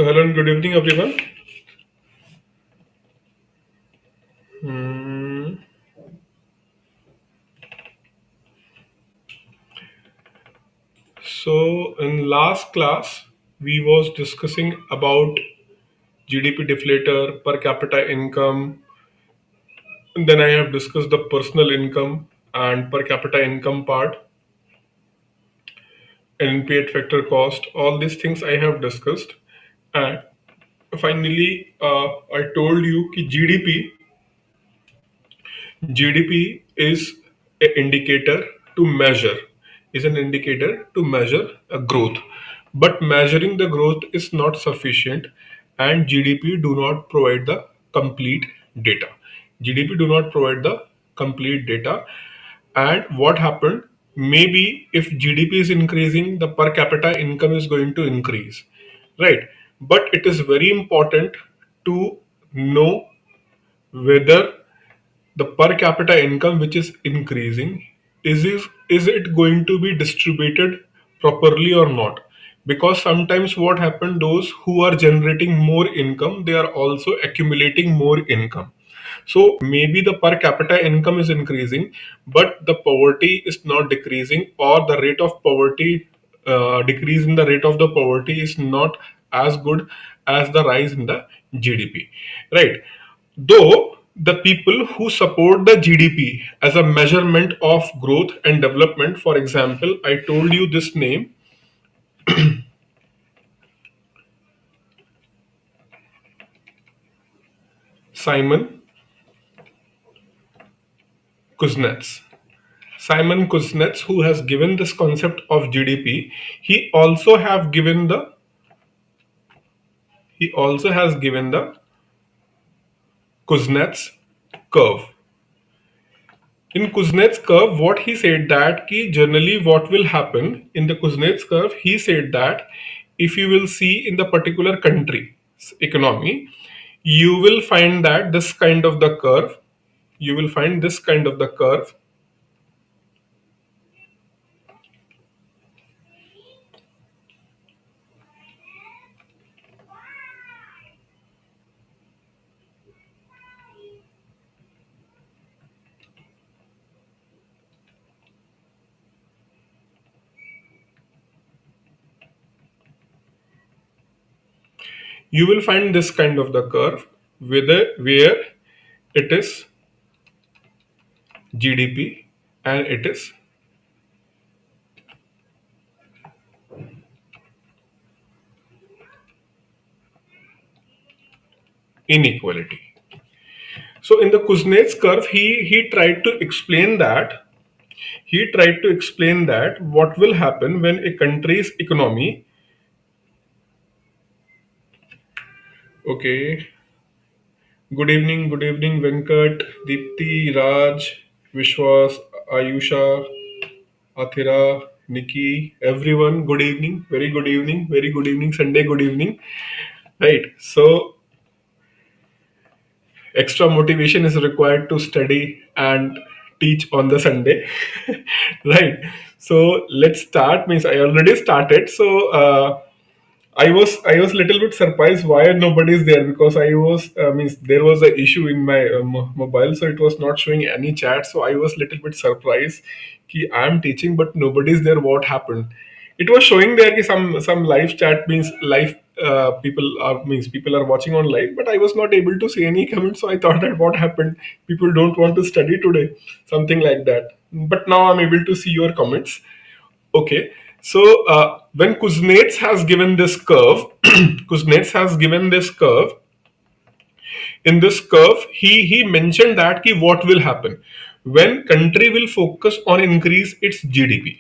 So hello and good evening, everyone. Hmm. So in last class, we was discussing about GDP deflator, per capita income. And then I have discussed the personal income and per capita income part, and paid factor cost. All these things I have discussed. And finally, I told you कि GDP is an indicator to measure, is an indicator to measure a growth. But measuring the growth is not sufficient, and GDP do not provide the complete data. GDP do not provide the complete data. And what happened? Maybe if GDP is increasing, the per capita income is going to increase, right? But it is very important to know whether the per capita income which is increasing is it going to be distributed properly or not, because sometimes what happen, those who are generating more income, they are also accumulating more income. So maybe the per capita income is increasing, but the poverty is not decreasing, or the rate of poverty, decrease in the rate of the poverty is not as good as the rise in the GDP, right? Though the people who support the GDP as a measurement of growth and development, for example, I told you this name, Simon Kuznets. Simon Kuznets, who has given this concept of GDP, he also have given the he also has given the Kuznets curve. In Kuznets curve, what he said that ki generally what will happen in the Kuznets curve, he said that if you will see in the particular country's economy, you will find that this kind of the curve, you will find this kind of the curve. You will find this kind of the curve where it is GDP and it is inequality. So in the Kuznets curve, he tried to explain that what will happen when a country's economy. Okay, good evening, Venkat, Deepti, Raj, Vishwas, Ayusha, Athira, Nikki, everyone. Very good evening, Sunday, good evening. Right. So extra motivation is required to study and teach on the Sunday. Right. So let's start. Means I already started. So I was little bit surprised why nobody is there, because I was means there was a issue in my mobile, so it was not showing any chat. So I was little bit surprised कि I am teaching but nobody is there. What happened? It was showing there कि some live chat, means live people are watching on live, but I was not able to see any comments. So I thought that what happened? People don't want to study today, something like that. But now I'm able to see your comments. Okay, so when Kuznets has given this curve, Kuznets has given this curve. In this curve, he mentioned that ki what will happen when country will focus on increase its GDP.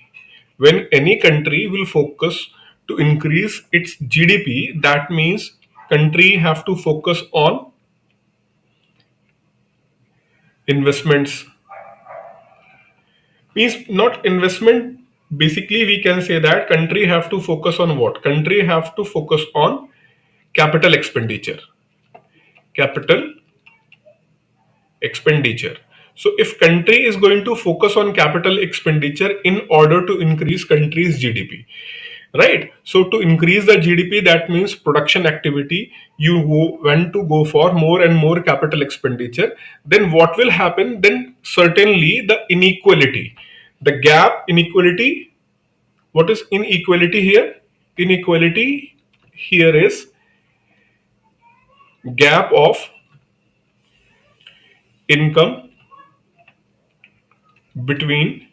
When any country will focus to increase its GDP, that means country have to focus on investments. Means not investment. Basically, we can say that country have to focus on what? Country have to focus on capital expenditure. Capital expenditure. So if country is going to focus on capital expenditure in order to increase country's GDP, right? So to increase the GDP, that means production activity, you want to go for more and more capital expenditure. Then what will happen? Then certainly the inequality, the gap inequality. What is inequality here? Inequality here is gap of income between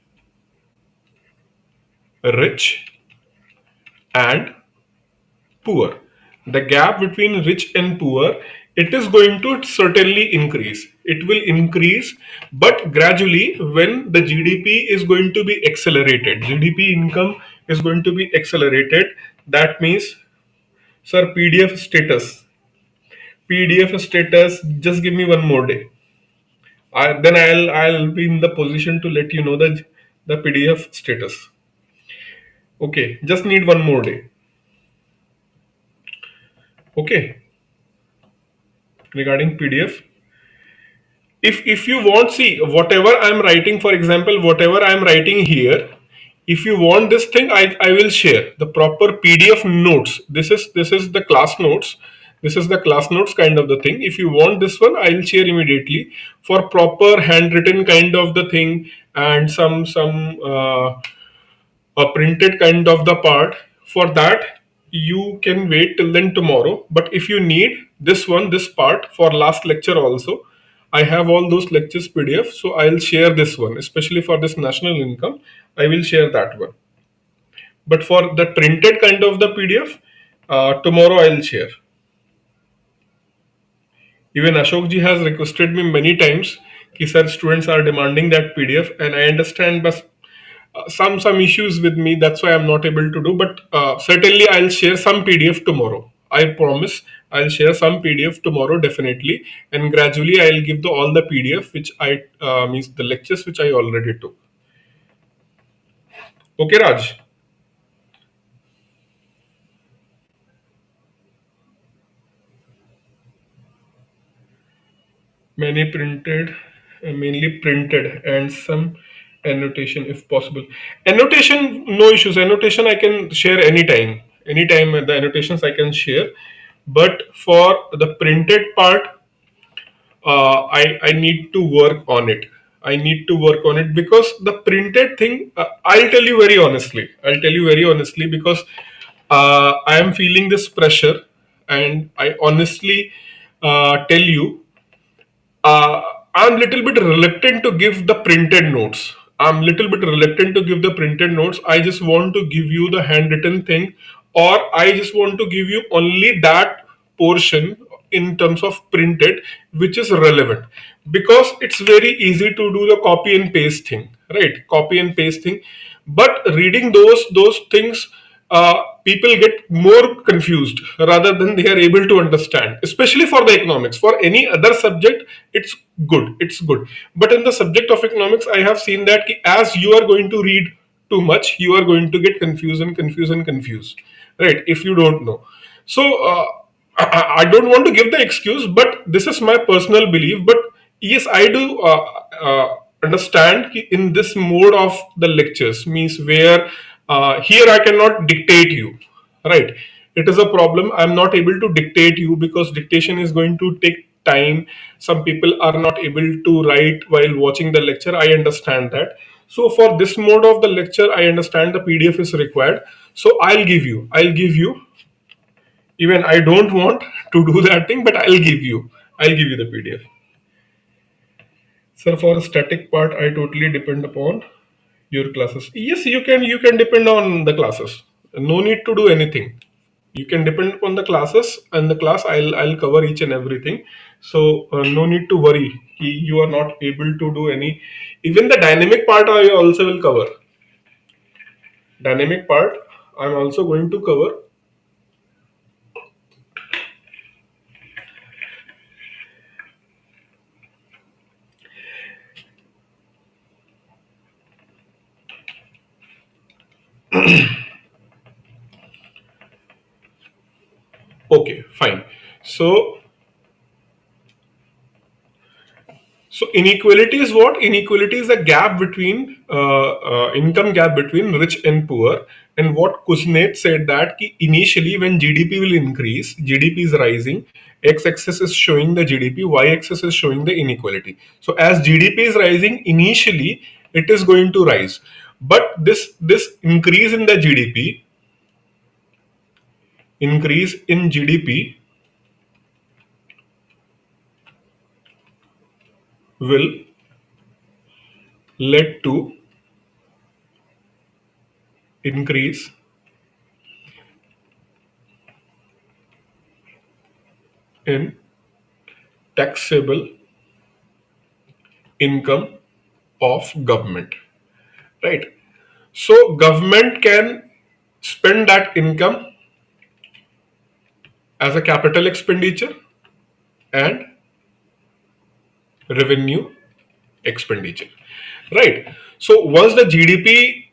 rich and poor. The gap between rich and poor, it is going to certainly increase. It will increase, but gradually when the GDP is going to be accelerated, GDP income is going to be accelerated. That means, sir, PDF status. PDF status, just give me one more day. Then I'll be in the position to let you know the PDF status. Okay, just need one more day. Okay, regarding PDF, if you want, see, whatever I'm writing, for example, whatever I'm writing here, if you want this thing, I will share the proper PDF notes. This is the class notes. This is the class notes kind of the thing. If you want this one, I'll share immediately for proper handwritten kind of the thing, and some a printed kind of the part. For that, you can wait till then tomorrow. But if you need this one, this part for last lecture also, I have all those lectures PDF, so I'll share this one, especially for this national income. I will share that one. But for the printed kind of the PDF, tomorrow I'll share. Even Ashok ji has requested me many times कि sir, students are demanding that PDF, and I understand, but some issues with me, that's why I'm not able to do. But certainly I'll share some PDF tomorrow. I promise I'll share some PDF tomorrow definitely, and gradually I'll give all the PDF which I means the lectures which I already took. Okay, Raj. Many printed, mainly printed, and some annotation if possible. Annotation, no issues. Annotation I can share anytime. Anytime the annotations I can share. But for the printed part, I need to work on it. I need to work on it because the printed thing, I'll tell you very honestly. I'll tell you very honestly because I am feeling this pressure, and I honestly tell you, uh, I'm little bit reluctant to give the printed notes. I'm little bit reluctant to give the printed notes. I just want to give you the handwritten thing, or I just want to give you only that portion in terms of printed, which is relevant, because it's very easy to do the copy and paste thing, right? Copy and paste thing, but reading those things, people get more confused rather than they are able to understand, especially for the economics. For any other subject, it's good, but in the subject of economics, I have seen that as you are going to read too much, you are going to get confused, right, if you don't know. So I don't want to give the excuse, but this is my personal belief. But yes, I do understand in this mode of the lectures, means where here I cannot dictate you, right? It is a problem. I'm not able to dictate you because dictation is going to take time. Some people are not able to write while watching the lecture. I understand that. So for this mode of the lecture, I understand the PDF is required. So I'll give you, even I don't want to do that thing, but I'll give you the PDF. Sir, for the static part, I totally depend upon your classes. Yes, you can depend on the classes. No need to do anything. You can depend upon the classes, and the class I'll cover each and everything. So no need to worry. You are not able to do any. Even the dynamic part I also will cover. Dynamic part I'm also going to cover. Okay, fine. So So inequality is what? Inequality is a gap between income gap between rich and poor. And what Kuznets said that ki initially when GDP will increase, GDP is rising, x-axis is showing the GDP, y-axis is showing the inequality. So as GDP is rising, initially it is going to rise, but this increase in GDP will lead to increase in taxable income of government, right? So government can spend that income as a capital expenditure and revenue expenditure, right? So once the GDP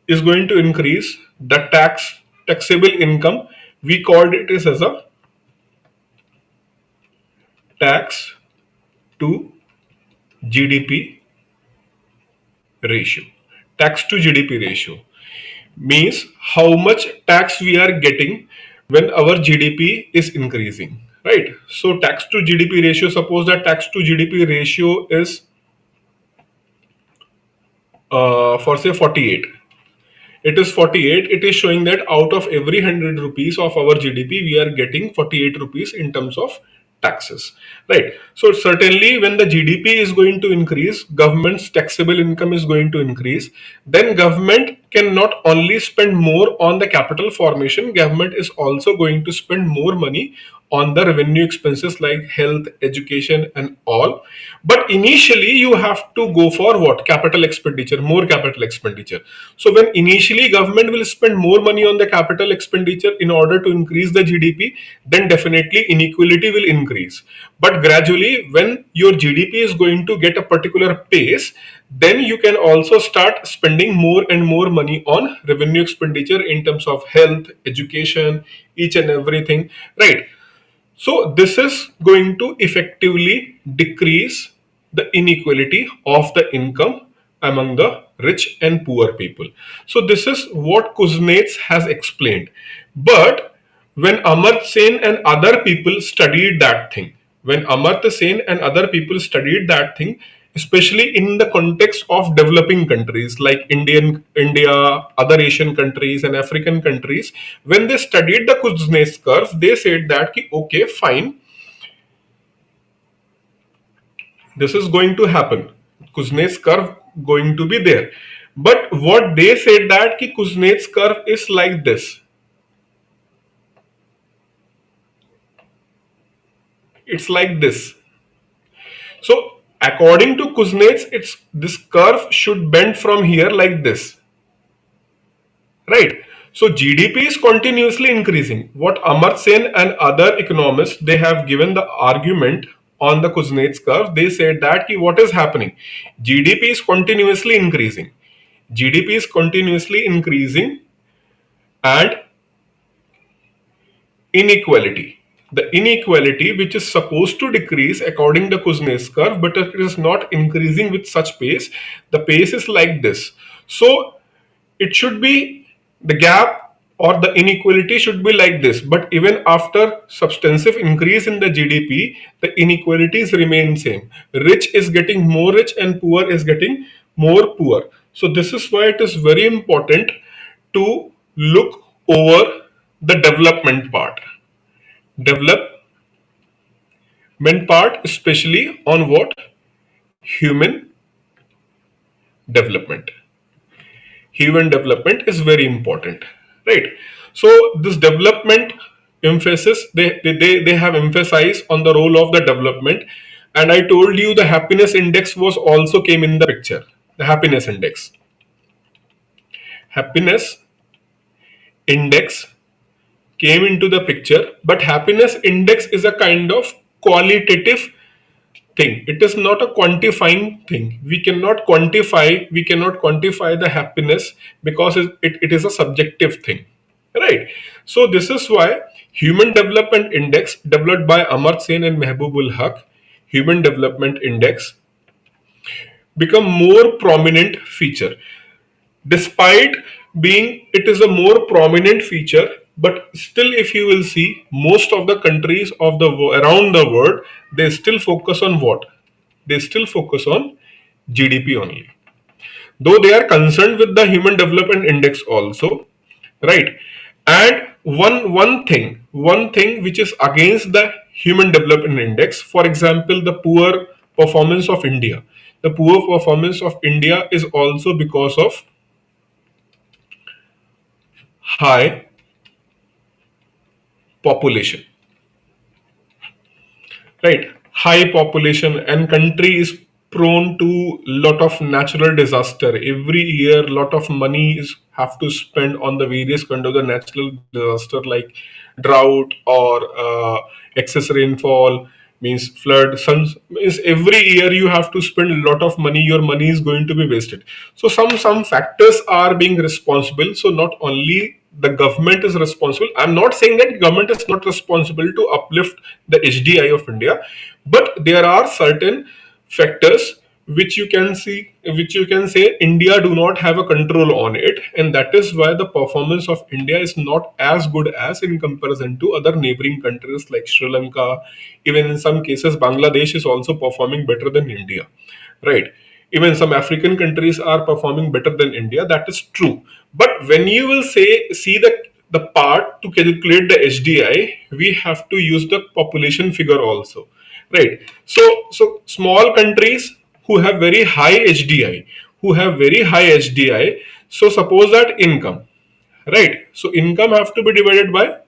is going to increase, the taxable income, we called it as a tax to GDP ratio. Tax to GDP ratio means how much tax we are getting when our GDP is increasing, right? So tax to GDP ratio, suppose that tax to GDP ratio is for say 48. It is 48. It is showing that out of every 100 rupees of our GDP, we are getting 48 rupees in terms of taxes, right? So certainly when the GDP is going to increase, government's taxable income is going to increase, then government can not only spend more on the capital formation, government is also going to spend more money on the revenue expenses like health, education, and all. But initially, you have to go for what? Capital expenditure, more capital expenditure. So when initially government will spend more money on the capital expenditure in order to increase the GDP, then definitely inequality will increase. But gradually, when your GDP is going to get a particular pace, then you can also start spending more and more money on revenue expenditure in terms of health, education, each and everything, right? So this is going to effectively decrease the inequality of the income among the rich and poor people. So this is what Kuznets has explained. But when Amartya Sen and other people studied that thing, when Amartya Sen and other people studied that thing, especially in the context of developing countries like India, other Asian countries and African countries, when they studied the Kuznets curve, they said that okay, fine, this is going to happen. Kuznets curve going to be there. But what they said that Kuznets curve is like this. It's like this. So according to Kuznets, it's this curve should bend from here like this, right? So GDP is continuously increasing. What Amartya Sen and other economists, they have given the argument on the Kuznets curve. They said that what is happening? GDP is continuously increasing. GDP is continuously increasing, and inequality. The inequality which is supposed to decrease according to Kuznets curve, but it is not increasing with such pace. The pace is like this. So it should be the gap or the inequality should be like this. But even after substantive increase in the GDP, the inequalities remain same. Rich is getting more rich and poor is getting more poor. So this is why it is very important to look over the development part. Development part, especially on what? Human development. Human development is very important, right? So this development emphasis, they have emphasized on the role of the development. And I told you the happiness index was also came in the picture. The happiness index came into the picture, but happiness index is a kind of qualitative thing. It is not a quantifying thing. We cannot quantify the happiness because it is a subjective thing, right? So this is why human development index developed by Amartya Sen and Mehboob ul Haq, Human Development Index become more prominent feature. Despite being it is a more prominent feature, but still if you will see most of the countries of the around the world, they still focus on what? They still focus on GDP only. Though they are concerned with the Human Development Index also, right? And one thing which is against the Human Development Index, for example, the poor performance of India. The poor performance of India is also because of high population, right? High population and country is prone to lot of natural disaster. Every year lot of money is have to spend on the various kind of the natural disaster like drought or excess rainfall, means flood. Some means every year you have to spend a lot of money, your money is going to be wasted. So some factors are being responsible. So not only the government is responsible, I'm not saying that government is not responsible to uplift the HDI of India, but there are certain factors which you can see, which you can say India do not have a control on it, and that is why the performance of India is not as good as in comparison to other neighboring countries like Sri Lanka. Even in some cases Bangladesh is also performing better than India, right? Even some African countries are performing better than India, that is true. But when you will say see the part to calculate the HDI, we have to use the population figure also, right? So small countries who have very high HDI, so suppose that income, right? So income have to be divided by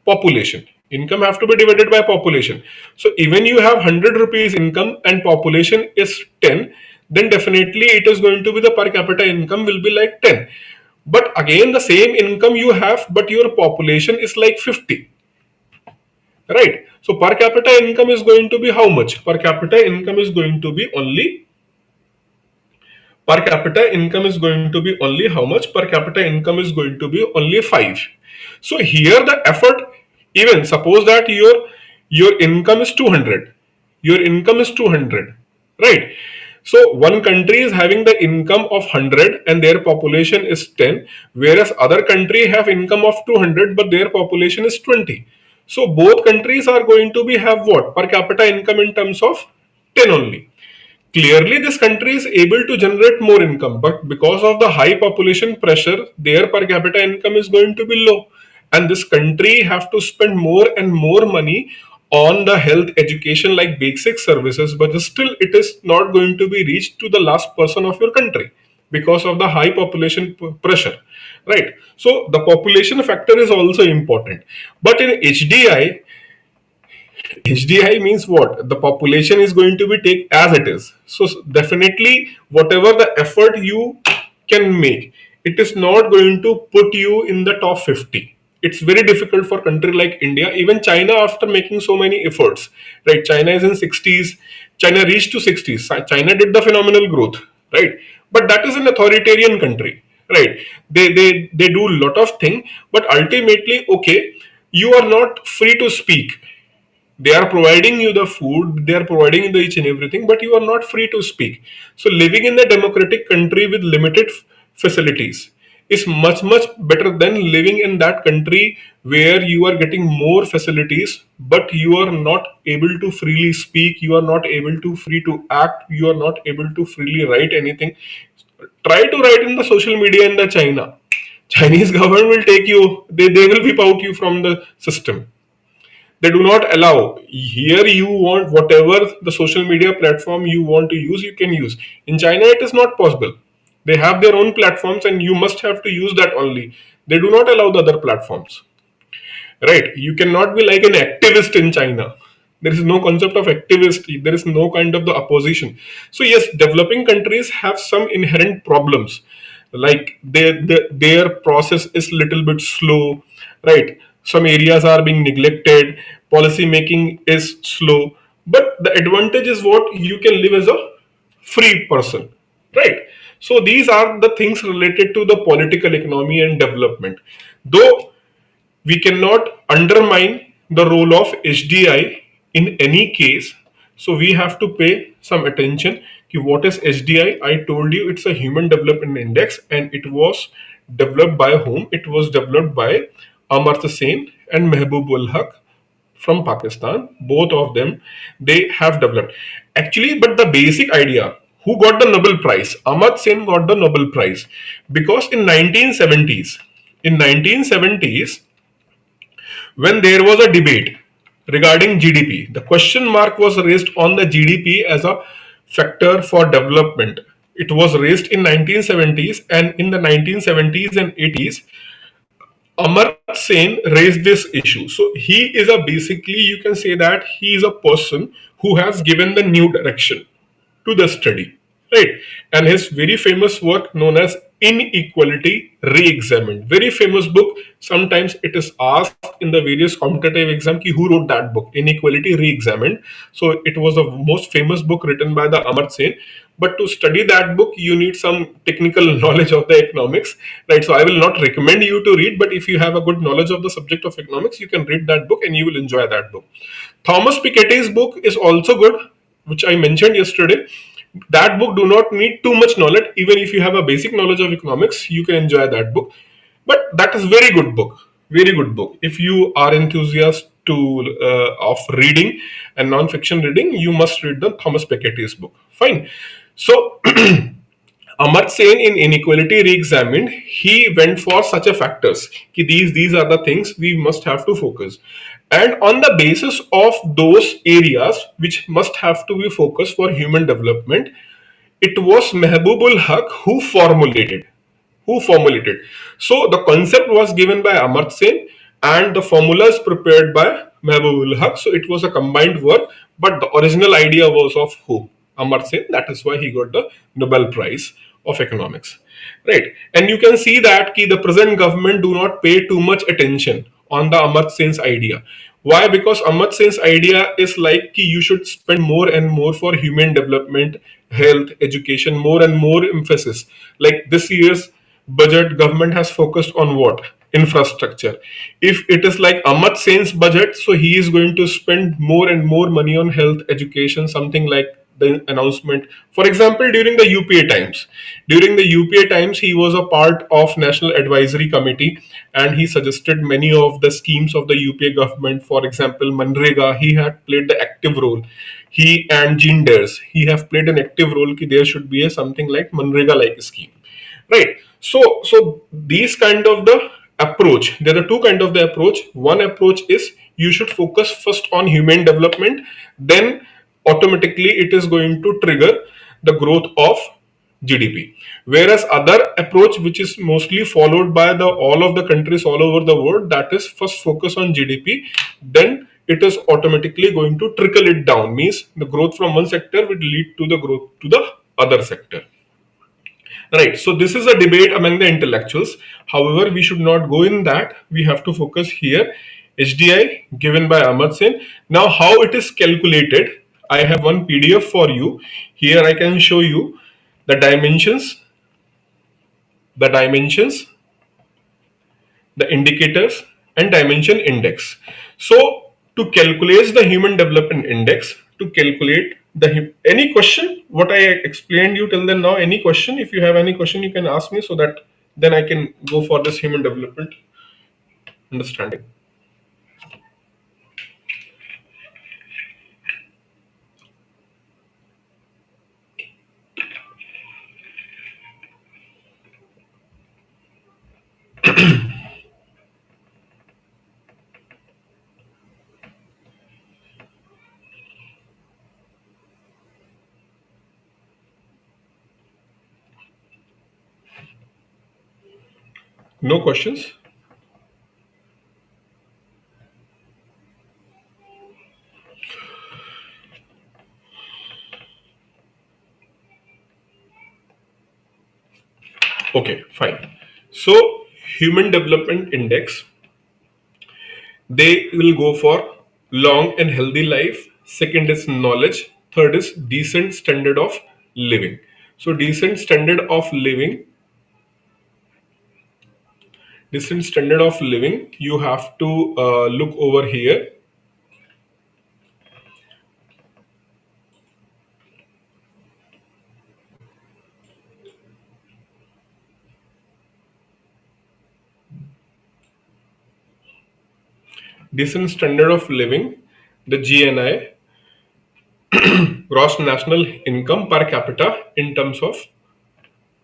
population. Income have to be divided by population. So even you have 100 rupees income and population is 10, then definitely it is going to be the per capita income will be like 10. But again the same income you have but your population is like 50, right? So per capita income is going to be how much? Per capita income is going to be only, per capita income is going to be only how much? Per capita income is going to be only 5. So here the effort, even suppose that your income is 200, your income is 200, right? So one country is having the income of 100 and their population is 10, whereas other country have income of 200 but their population is 20. So both countries are going to be have what? Per capita income in terms of 10 only. Clearly this country is able to generate more income, but because of the high population pressure their per capita income is going to be low, and this country have to spend more and more money on the health education like basic services, but still it is not going to be reached to the last person of your country because of the high population pressure, right? So the population factor is also important, but in HDI, HDI means what? The population is going to be take as it is. So definitely whatever the effort you can make, it is not going to put you in the top 50. It's very difficult for country like India. Even China, after making so many efforts, right? China is in 60s. China reached to 60s. China did the phenomenal growth, right? But that is an authoritarian country, right? They do a lot of things, but ultimately, okay, you are not free to speak. They are providing you the food, they are providing you the each and everything, but you are not free to speak. So living in a democratic country with limited facilities is much better than living in that country where you are getting more facilities but you are not able to freely speak, you are not able to free to act, you are not able to freely write anything. Try to write in the social media in the China. Chinese government will take you, they will whip out you from the system. They do not allow. Here you want whatever the social media platform you want to use, you can use. In China it is not possible. They have their own platforms and you must have to use that only. They do not allow the other platforms, right? You cannot be like an activist in China. There is no concept of activist, there is no kind of the opposition. So yes, developing countries have some inherent problems, like their process is little bit slow, right? Some areas are being neglected, policy making is slow, but the advantage is what? You can live as a free person, right? So these are the things related to the political economy and development. Though we cannot undermine the role of HDI in any case. So we have to pay some attention to what is HDI. I told you it's a Human Development Index, and it was developed by whom? It was developed by Amartya Sen and Mehboob ul Haq from Pakistan. Both of them, they have developed. Actually, but the basic idea, who got the Nobel Prize? Amartya Sen got the Nobel Prize because in 1970s, in 1970s, when there was a debate regarding GDP, the question mark was raised on the GDP as a factor for development. It was raised in 1970s, and in the 1970s and 80s, Amar Sen raised this issue. So he is a, basically you can say that he is a person who has given the new direction to the study, right? And his very famous work known as Inequality Re-Examined, very famous book. Sometimes it is asked in the various competitive exam ki who wrote that book, Inequality Re-Examined. So it was the most famous book written by the Amar Sen. But to study that book, you need some technical knowledge of the economics, right? So I will not recommend you to read, but if you have a good knowledge of the subject of economics, you can read that book and you will enjoy that book. Thomas Piketty's book is also good, which I mentioned yesterday. That book do not need too much knowledge. Even if you have a basic knowledge of economics, you can enjoy that book. But that is very good book, very good book. If you are enthusiast to of reading and non-fiction reading, you must read the Thomas Piketty's book. Fine. So Amar Sen in Inequality Re-Examined, he went for such a factors. Ki these are the things we must have to focus. And on the basis of those areas which must have to be focused for human development, it was Mehboob ul Haq who formulated. So the concept was given by Amartya Sen and the formulas prepared by Mehboob ul Haq. So it was a combined work, but the original idea was of who? Amartya Sen. That is why he got the Nobel Prize of Economics. Right. And you can see that the present government do not pay too much attention on the Amartya Sen's idea. Why? Because Amartya Sen's idea is like you should spend more and more for human development, health, education, more and more emphasis. Like this year's budget, government has focused on what? Infrastructure. If it is like Amartya Sen's budget, so he is going to spend more and more money on health, education, something like the announcement. For example, during the UPA times, he was a part of National Advisory Committee, and he suggested many of the schemes of the UPA government. For example, Manrega, he had played the active role. He and Genders, he have played an active role. Ki there should be a something like Manrega like scheme, right? So these kind of the approach, there are two kind of the approach. One approach is you should focus first on human development, then automatically it is going to trigger the growth of GDP. Whereas other approach, which is mostly followed by the all of the countries all over the world, that is first focus on GDP, then it is automatically going to trickle it down, means the growth from one sector will lead to the growth to the other sector. Right. So this is a debate among the intellectuals. However, we should not go in that. We have to focus here. HDI given by Amartya Sen. Now, how it is calculated? I have one PDF for you. Here I can show you the dimensions, the dimensions, the indicators, and dimension index. So to calculate the Human Development Index, to calculate the any question what I explained you till then now, any question, if you have any question you can ask me, so that then I can go for this human development understanding. No questions? Okay, fine. So human development index, they will go for long and healthy life. Second is knowledge. Third is decent standard of living. So decent standard of living, you have to look over here. decent standard of living, the GNI, gross national income per capita in terms of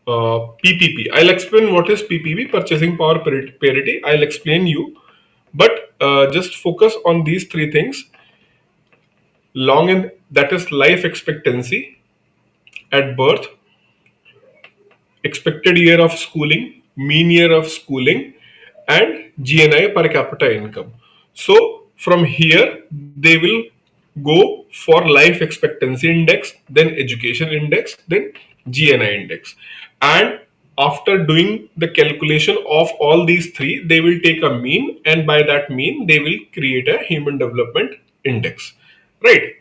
PPP. I'll explain what is PPP, purchasing power parity. I'll explain you, but just focus on these three things. Long and that is life expectancy at birth, expected year of schooling, mean year of schooling, and GNI per capita income. So from here, they will go for life expectancy index, then education index, then GNI index. And after doing the calculation of all these three, they will take a mean, and by that mean, they will create a human development index. Right.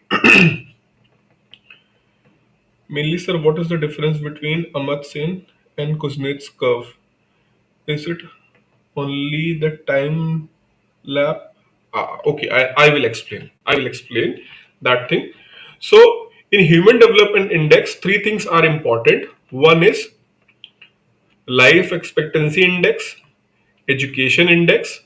Mainly, sir, what is the difference between Amartya Sen and Kuznets curve? Is it only the time lap? Okay, I will explain. I will explain that thing. So, in Human Development Index, three things are important. One is life expectancy index, education index,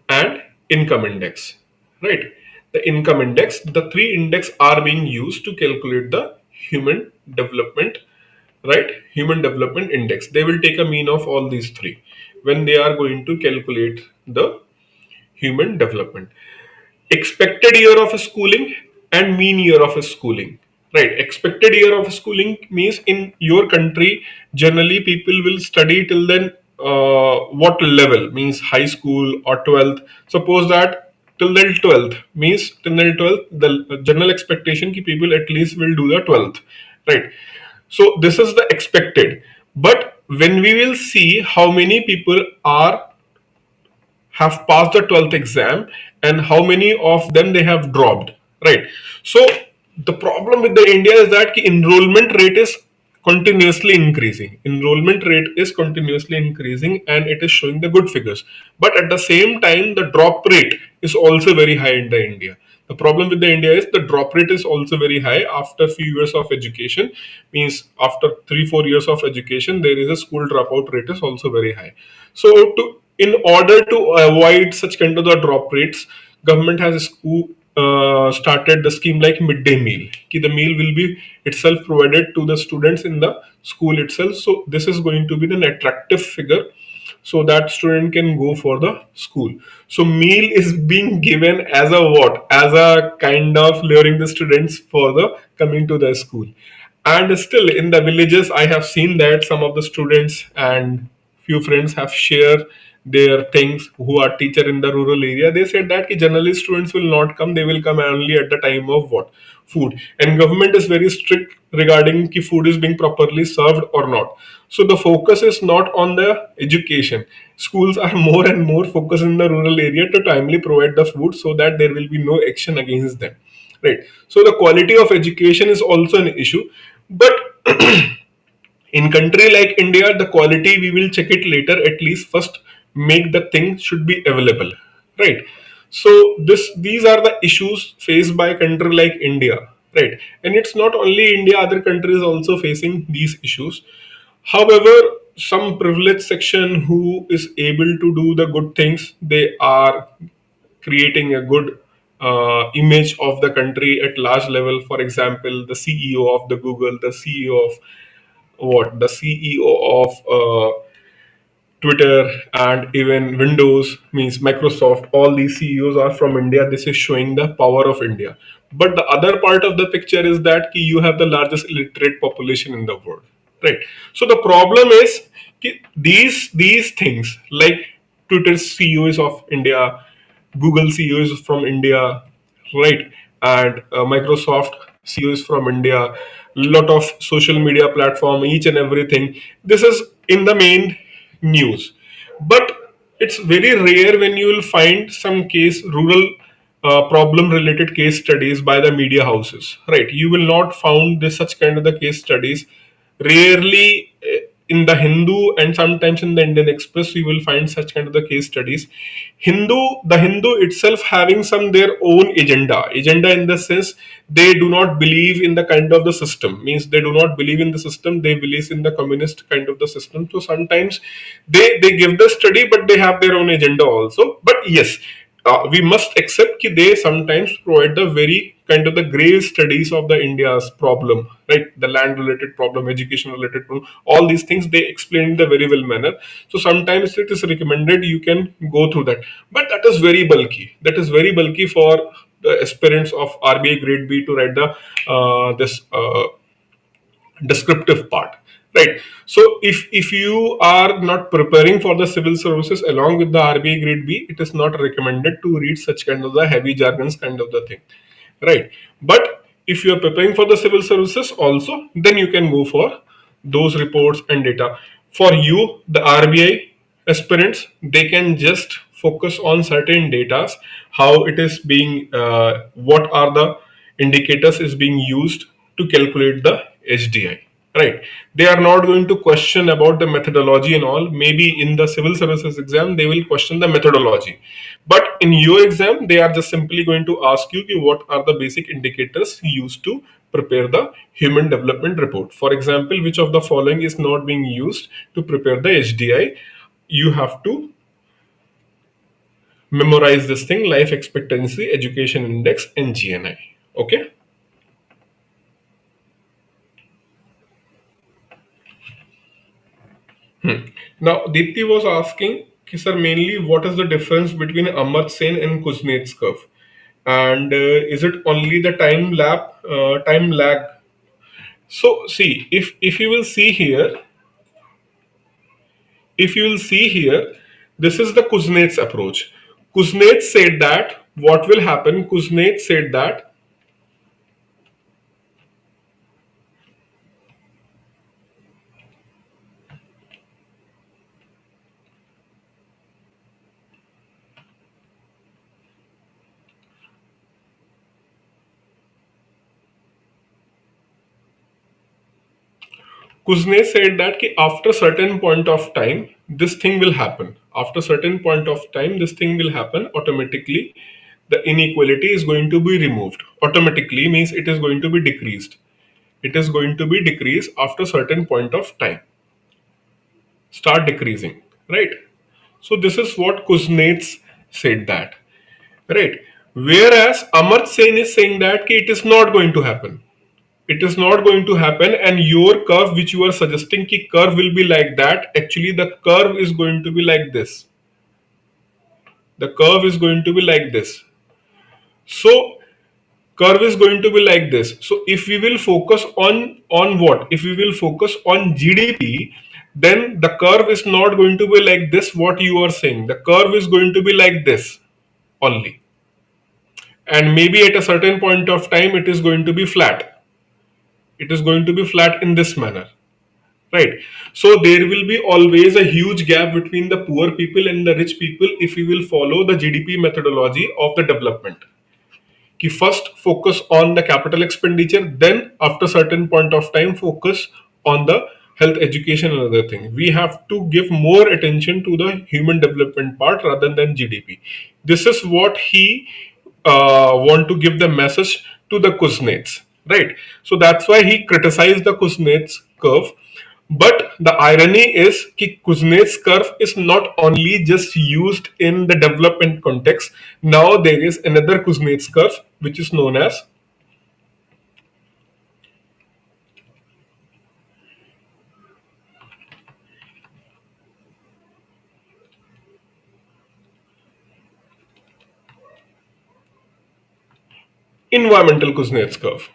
and income index. Right? The income index, the three index are being used to calculate the human development, right, human development index. They will take a mean of all these three when they are going to calculate the human development. Expected year of schooling and mean year of schooling, right? Expected year of schooling means in your country generally people will study till then, what level means high school or 12th. Suppose that till then 12th means till then 12th, the general expectation ki people at least will do the 12th, right? So this is the expected. But when we will see how many people are have passed the 12th exam and how many of them they have dropped, right? So the problem with the India is that ki enrollment rate is continuously increasing. Enrollment rate is continuously increasing and it is showing the good figures, but at the same time the drop rate is also very high in the India. The problem with the India is the drop rate is also very high after few years of education, means after 3 4 years of education there is a school dropout rate is also very high. So to in order to avoid such kind of the drop rates, government has started the scheme like midday meal. Ki the meal will be itself provided to the students in the school itself. So this is going to be an attractive figure so that student can go for the school. So meal is being given as a what? As a kind of luring the students for the coming to the school. And still in the villages, I have seen that some of the students and few friends have shared their things who are teacher in the rural area. They said that ki generally students will not come, they will come only at the time of what? Food. And government is very strict regarding ki food is being properly served or not. So the focus is not on the education. Schools are more and more focused in the rural area to timely provide the food so that there will be no action against them. Right. So the quality of education is also an issue. But in country like India, the quality we will check it later. At least first make the thing should be available, right? So these are the issues faced by a country like India, right? And it's not only India, other countries also facing these issues. However, some privileged section who is able to do the good things, they are creating a good image of the country at large level. For example, the CEO of the Google, the CEO of what? The CEO of Twitter, and even Windows, means Microsoft. All these CEOs are from India. This is showing the power of India. But the other part of the picture is that you have the largest illiterate population in the world, right? So the problem is these things like Twitter CEO is of India, Google CEO is from India, right? And Microsoft CEO is from India. Lot of social media platform, each and everything. This is in the main news, but it's very rare when you will find some case rural problem related case studies by the media houses, right? You will not found this such kind of the case studies. Rarely in the Hindu and sometimes in the Indian Express you will find such kind of the case studies. The Hindu itself having some their own agenda in the sense they do not believe in the kind of the system, means they do not believe in the system, they believe in the communist kind of the system. So sometimes they give the study but they have their own agenda also. But yes, we must accept that they sometimes provide the very kind of the grave studies of the India's problem, right? The land related problem, education related problem, all these things they explain in the very well manner. So sometimes it is recommended you can go through that, but that is very bulky. That is very bulky for the aspirants of RBI Grade B to write the this descriptive part, right? So if you are not preparing for the civil services along with the RBI Grade B, it is not recommended to read such kind of the heavy jargons kind of the thing, right? But if you are preparing for the civil services also, then you can go for those reports and data. For you, the RBI aspirants, they can just focus on certain data, how it is being, what are the indicators is being used to calculate the HDI, right? They are not going to question about the methodology and all. Maybe in the civil services exam they will question the methodology, but in your exam they are just simply going to ask you what are the basic indicators used to prepare the human development report. For example, which of the following is not being used to prepare the HDI? You have to memorize this thing: life expectancy, education index, and GNI. Okay. Now, Dipti was asking, sir, mainly what is the difference between Amartya Sen and Kuznets curve, and is it only the time lag? So, see, if you will see here, if you will see here, this is the Kuznets approach. Kuznets said that what will happen? Kuznets said that Kuznets said that कि after certain point of time, this thing will happen. After certain point of time, this thing will happen automatically. The inequality is going to be removed. Automatically means it is going to be decreased. It is going to be decreased after certain point of time. Start decreasing, right? So this is what Kuznets said that, right? Whereas Amartya Sen is saying that कि it is not going to happen. It is not going to happen, and your curve which you are suggesting ki curve will be like that, actually the curve is going to be like this. The curve is going to be like this. So curve is going to be like this. So if we will focus on what, if we will focus on GDP, then the curve is not going to be like this, what you are saying. The curve is going to be like this only, and maybe at a certain point of time it is going to be flat. It is going to be flat in this manner, right? So there will be always a huge gap between the poor people and the rich people if we will follow the GDP methodology of the development. Ki first focus on the capital expenditure, then after certain point of time focus on the health, education and other thing. We have to give more attention to the human development part rather than GDP. This is what he want to give the message to the Kuznets, right? So that's why he criticized the Kuznets curve. But the irony is that Kuznets curve is not only just used in the development context. Now there is another Kuznets curve which is known as environmental Kuznets curve.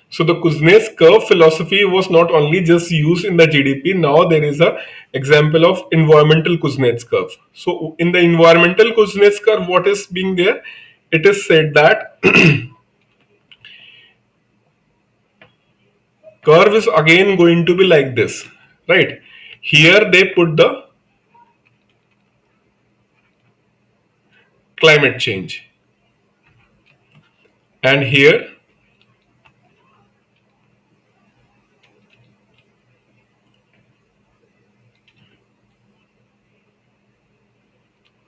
So the Kuznets curve philosophy was not only just used in the GDP. Now there is a example of environmental Kuznets curve. So in the environmental Kuznets curve, what is being there? It is said that curve is again going to be like this, right? Here they put the climate change, and here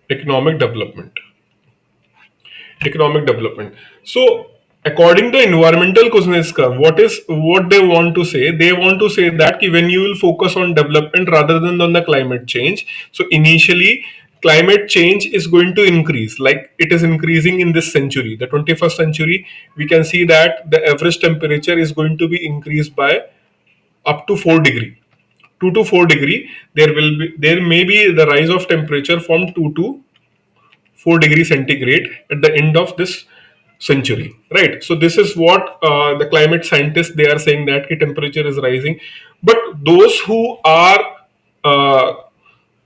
economic development. Economic development. So according to environmental Kuznets curve, what they want to say? They want to say that when you will focus on development rather than on the climate change. So initially climate change is going to increase, like it is increasing in this century, the 21st century. We can see that the average temperature is going to be increased by up to 4 degree, 2 to 4 degree. There may be the rise of temperature from 2 to 4 degree centigrade at the end of this century, right? So this is what the climate scientists, they are saying that the temperature is rising. But those who are uh,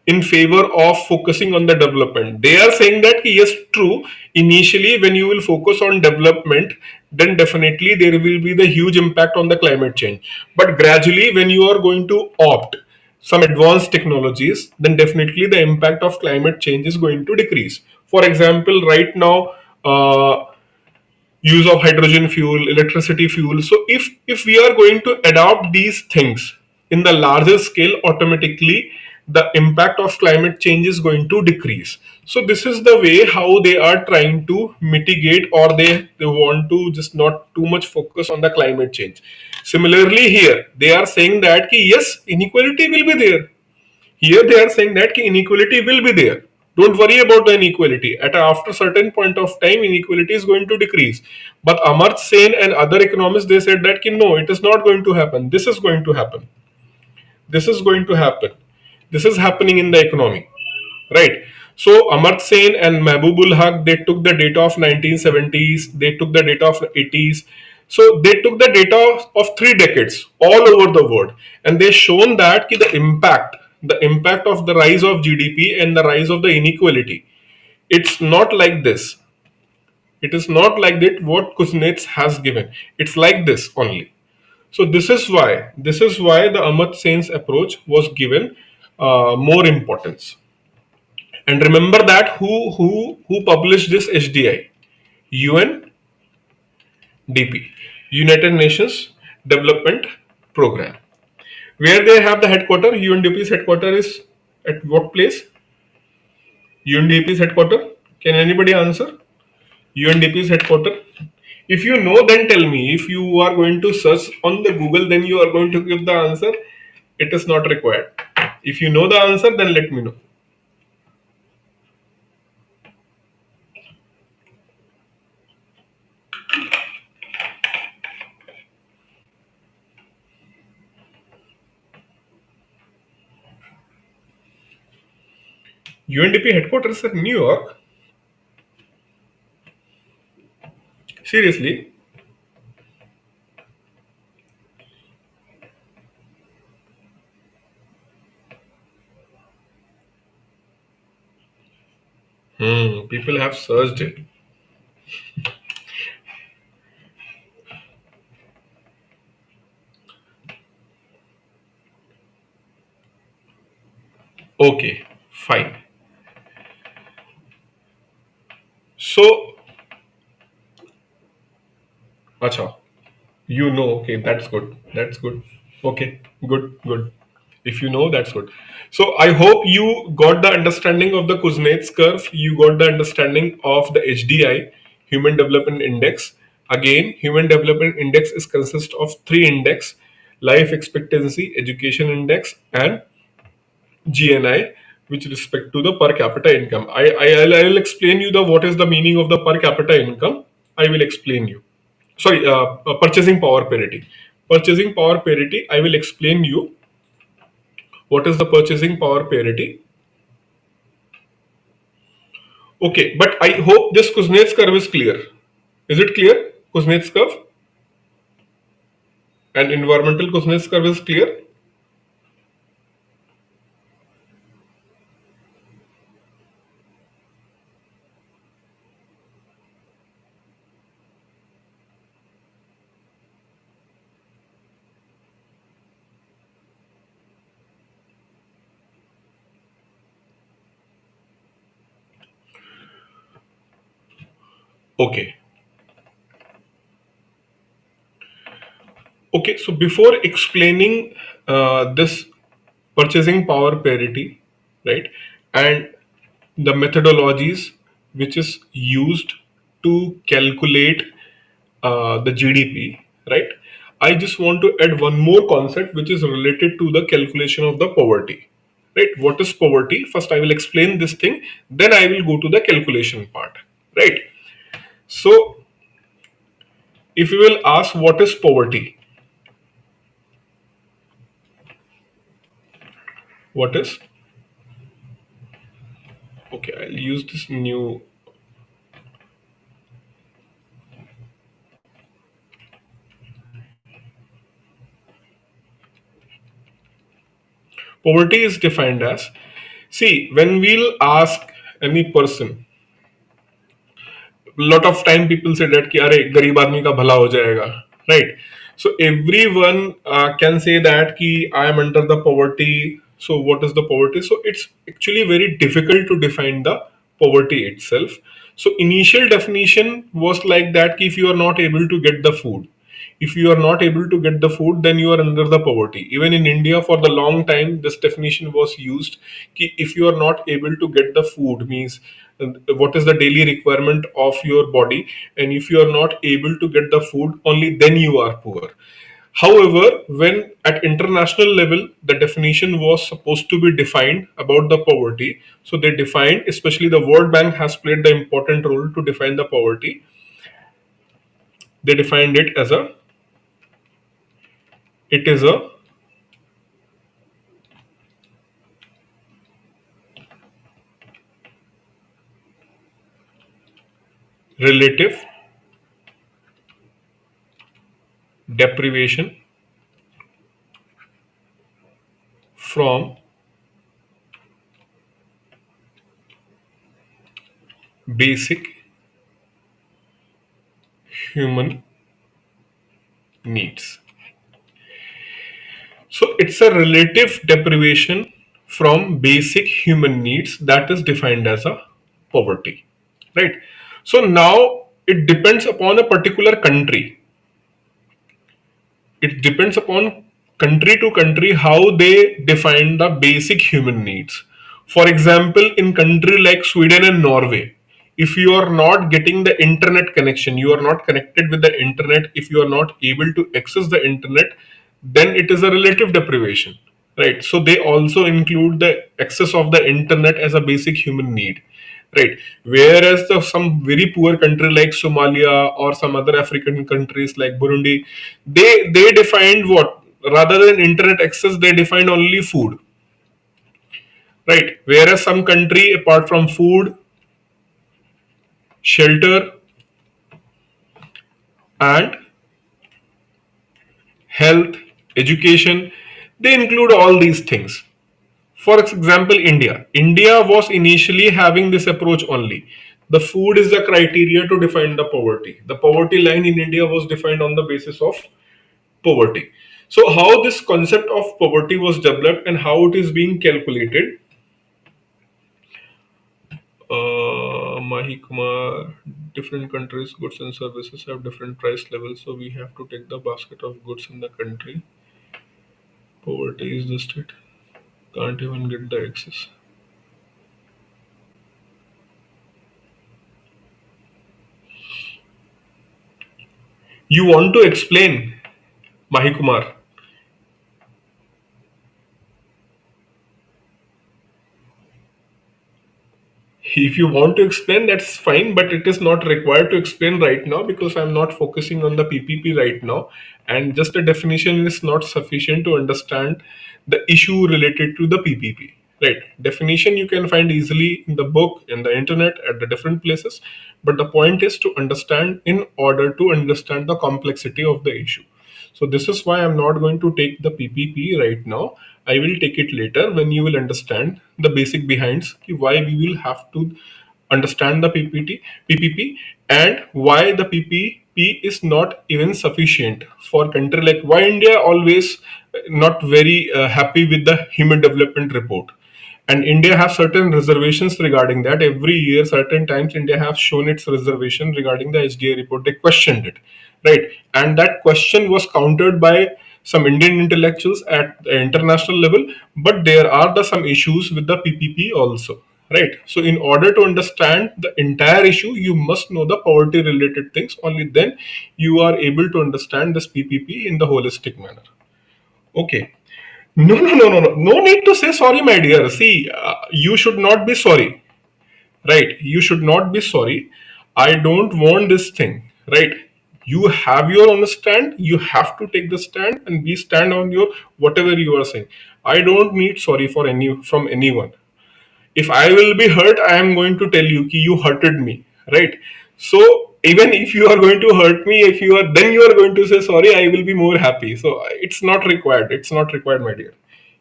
in favor of focusing on the development, they are saying that yes, true, initially when you will focus on development, then definitely there will be the huge impact on the climate change. But gradually when you are going to opt some advanced technologies, then definitely the impact of climate change is going to decrease. For example, right now, use of hydrogen fuel, electricity fuel. So if we are going to adopt these things in the larger scale, automatically the impact of climate change is going to decrease. So this is the way how they are trying to mitigate, or they want to just not too much focus on the climate change. Similarly here, they are saying that yes, inequality will be there. Here they are saying that inequality will be there. Don't worry about the inequality. After certain point of time, inequality is going to decrease. But Amartya Sen and other economists, they said that no, it is not going to happen. This is going to happen. This is going to happen. This is happening in the economy, right? So Amartya Sen and Mahbubul Haq, they took the data of 1970s, they took the data of 80s. So they took the data of 3 decades all over the world, and they shown that the impact of the rise of GDP and the rise of the inequality, it's not like this. It is not like that what Kuznets has given. It's like this only. So this is why the Amartya Sen's approach was given more importance. And remember that who published this HDI? UNDP, United Nations Development Program. Where they have the headquarter? UNDP's headquarter is at what place? UNDP's headquarter? Can anybody answer? UNDP's headquarter? If you know, then tell me. If you are going to search on the Google, then you are going to give the answer. It is not required. If you know the answer, then let me know. UNDP headquarters at New York. Seriously? People have searched it. Okay, fine. So, acha, you know, okay, that's good. That's good. Okay, good, good. If you know, that's good. So, I hope you got the understanding of the Kuznets curve. You got the understanding of the HDI, Human Development Index. Again, Human Development Index is consist of three index: life expectancy, education index, and GNI, with respect to the per capita income. I'll explain you the what is the meaning of the per capita income. I will explain you. Sorry, purchasing power parity. Purchasing power parity. I will explain you what is the purchasing power parity. Okay, but I hope this Kuznets curve is clear. Is it clear? Kuznets curve and environmental Kuznets curve is clear. Okay. Okay, so before explaining this purchasing power parity, right, and the methodologies which is used to calculate the GDP, right, I just want to add one more concept which is related to the calculation of the poverty. right? What is poverty? First, I will explain this thing, then I will go to the calculation part, right? So, if you will ask what is poverty, what is, okay, I'll use this new, poverty is defined as, see, when we'll ask any person, lot of time people say that कि अरे गरीब आदमी का भला हो जाएगा, right? So everyone can say that कि I am under the poverty. So what is the poverty? So it's actually very difficult to define the poverty itself. So initial definition was like that कि if you are not able to get the food, if you are not able to get the food, then you are under the poverty. Even in India for the long time this definition was used कि if you are not able to get the food means what is the daily requirement of your body, and if you are not able to get the food, only then you are poor. However, when at international level the definition was supposed to be defined about the poverty, so they defined, especially the World Bank has played the important role to define the poverty. They defined it as a, it is a relative deprivation from basic human needs. So it's a relative deprivation from basic human needs that is defined as a poverty, right? So now it depends upon a particular country. It depends upon country to country how they define the basic human needs. For example, in country like Sweden and Norway, if you are not getting the internet connection, you are not connected with the internet, if you are not able to access the internet, then it is a relative deprivation, right? So they also include the access of the internet as a basic human need, right? Whereas some very poor country like Somalia or some other African countries like Burundi, they defined what, rather than internet access, they defined only food, right? Whereas some country, apart from food, shelter, and health, education, they include all these things. For example, India was initially having this approach only. The food is the criteria to define the poverty. The poverty line in India was defined on the basis of poverty. So, how this concept of poverty was developed and how it is being calculated, Mahi Kumar, different countries, goods and services have different price levels. So, we have to take the basket of goods in the country. Poverty is the state. Can't even get the access. You want to explain, Mahi Kumar? If you want to explain, that's fine, but it is not required to explain right now because I'm not focusing on the PPP right now. And just a definition is not sufficient to understand the issue related to the PPP. Right? Definition you can find easily in the book, in the internet, at the different places. But the point is to understand in order to understand the complexity of the issue. So this is why I'm not going to take the PPP right now. I will take it later when you will understand the basic behinds why we will have to understand the PPP, and why the PPP is not even sufficient for country like why India always not very happy with the human development report. And India has certain reservations regarding that. Every year, certain times, India has shown its reservation regarding the HDA report. They questioned it, right? And that question was countered by some Indian intellectuals at the international level. But there are some issues with the PPP also, right? So, in order to understand the entire issue, you must know the poverty related things. Only then you are able to understand this PPP in the holistic manner. Okay. No, no, no, no, no. No need to say sorry, my dear. See, you should not be sorry, right? You should not be sorry. I don't want this thing, right? You have your own stand. You have to take the stand and be stand on your whatever you are saying. I don't need sorry for any from anyone. If I will be hurt, I am going to tell you ki you hurted me, right? So even if you are going to hurt me, if you are then you are going to say sorry, I will be more happy. So it's not required. It's not required, my dear.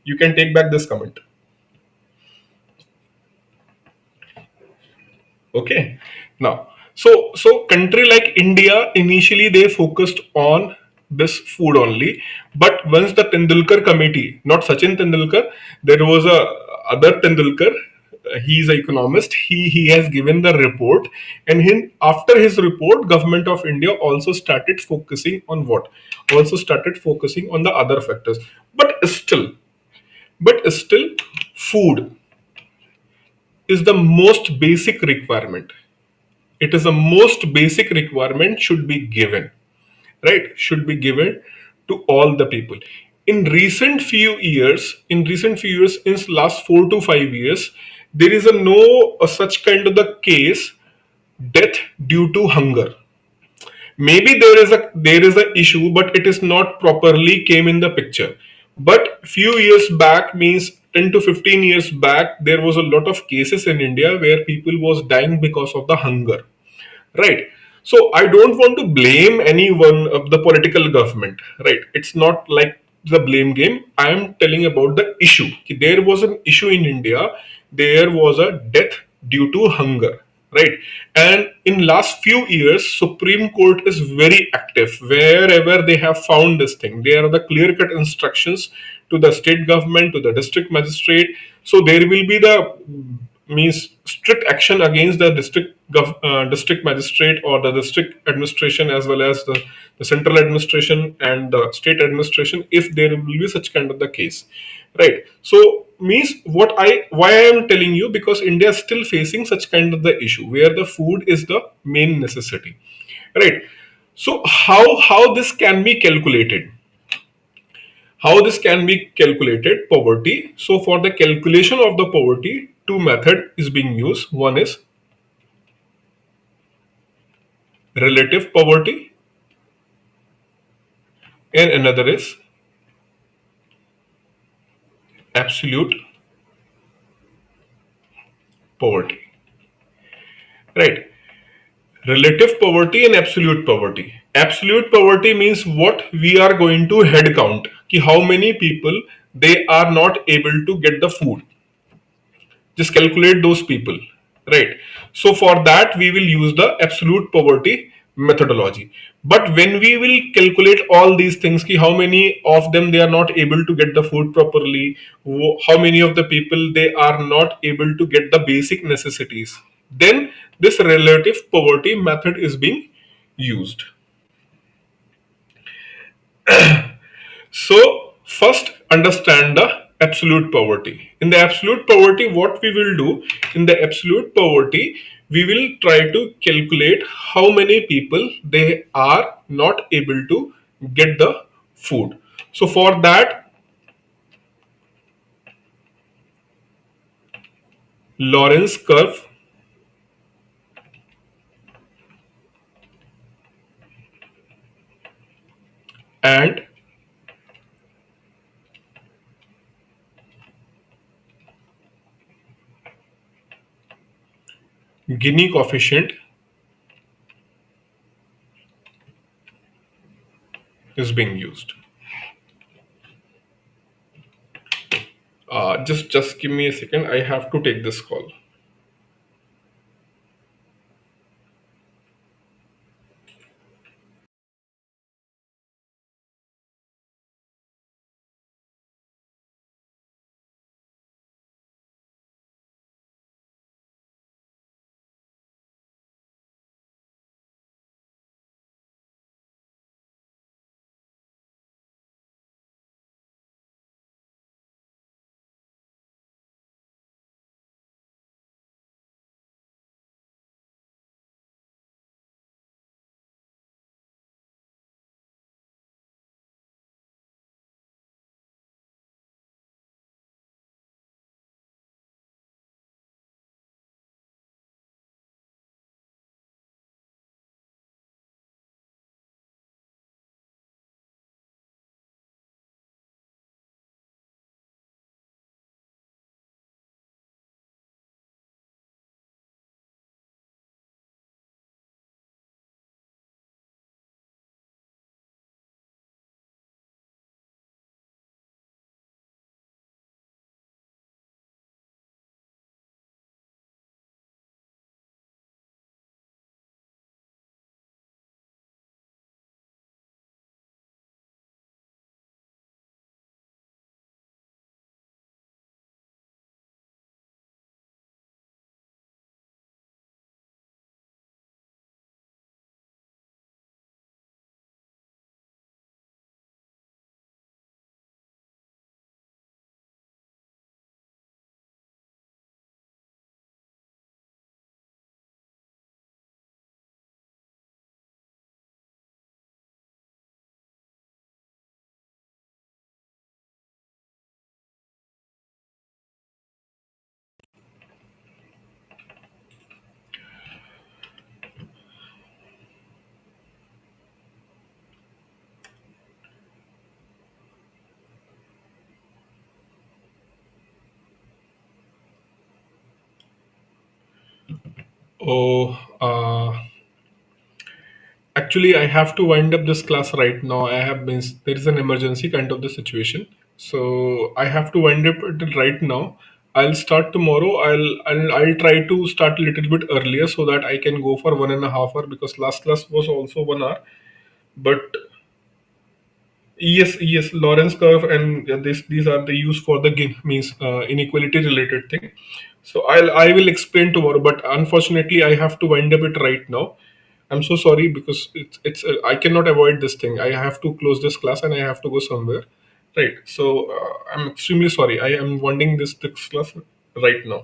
You can take back this comment. Okay. Now, so country like India, initially they focused on this food only, but once the Tendulkar committee, not Sachin Tendulkar, there was a other Tendulkar. He is an economist. He has given the report, and after his report, government of India also started focusing on what? Also started focusing on the other factors. But still, but still, food is the most basic requirement. It is the most basic requirement, should be given, right? Should be given to all the people. In recent few years, in last 4 to 5 years, there is a no such kind of the case, death due to hunger. Maybe there is a issue, but it is not properly came in the picture. But few years back, means 10 to 15 years back, there was a lot of cases in India where people was dying because of the hunger, right? So I don't want to blame anyone of the political government, right? It's not like the blame game. I am telling about the issue. There was an issue in India. There was a death due to hunger, right? And in last few years, Supreme Court is very active. Wherever they have found this thing, there are the clear cut instructions to the state government, to the district magistrate. So there will be the means strict action against the district magistrate or the district administration, as well as the central administration and the state administration, if there will be such kind of the case, right? So means why I am telling you, because India is still facing such kind of the issue where the food is the main necessity, right? So how this can be calculated? How this can be calculated? Poverty. So for the calculation of the poverty, two method is being used. One is relative poverty, and another is absolute poverty, right? Relative poverty and absolute poverty. Absolute poverty means what we are going to head count, ki how many people they are not able to get the food. Just calculate those people, right? So for that we will use the absolute poverty methodology. But when we will calculate all these things, ki how many of them they are not able to get the food properly, how many of the people they are not able to get the basic necessities, then this relative poverty method is being used. So, first understand the absolute poverty. In the absolute poverty, what we will do, in the absolute poverty, we will try to calculate how many people they are not able to get the food. So, for that, Lorentz curve and Gini coefficient is being used. Just give me a second. I have to take this call. Oh, actually, I have to wind up this class right now. I have been There is an emergency kind of the situation, so I have to wind up it right now. I'll start tomorrow. I'll try to start a little bit earlier so that I can go for 1.5 hour, because last class was also 1 hour. But yes, yes, Lorentz curve and these are the use for the means inequality related thing. So I will explain tomorrow, but unfortunately I have to wind up it right now. I'm so sorry, because it's I cannot avoid this thing. I have to close this class and I have to go somewhere, right? So I'm extremely sorry. I am winding this class right now.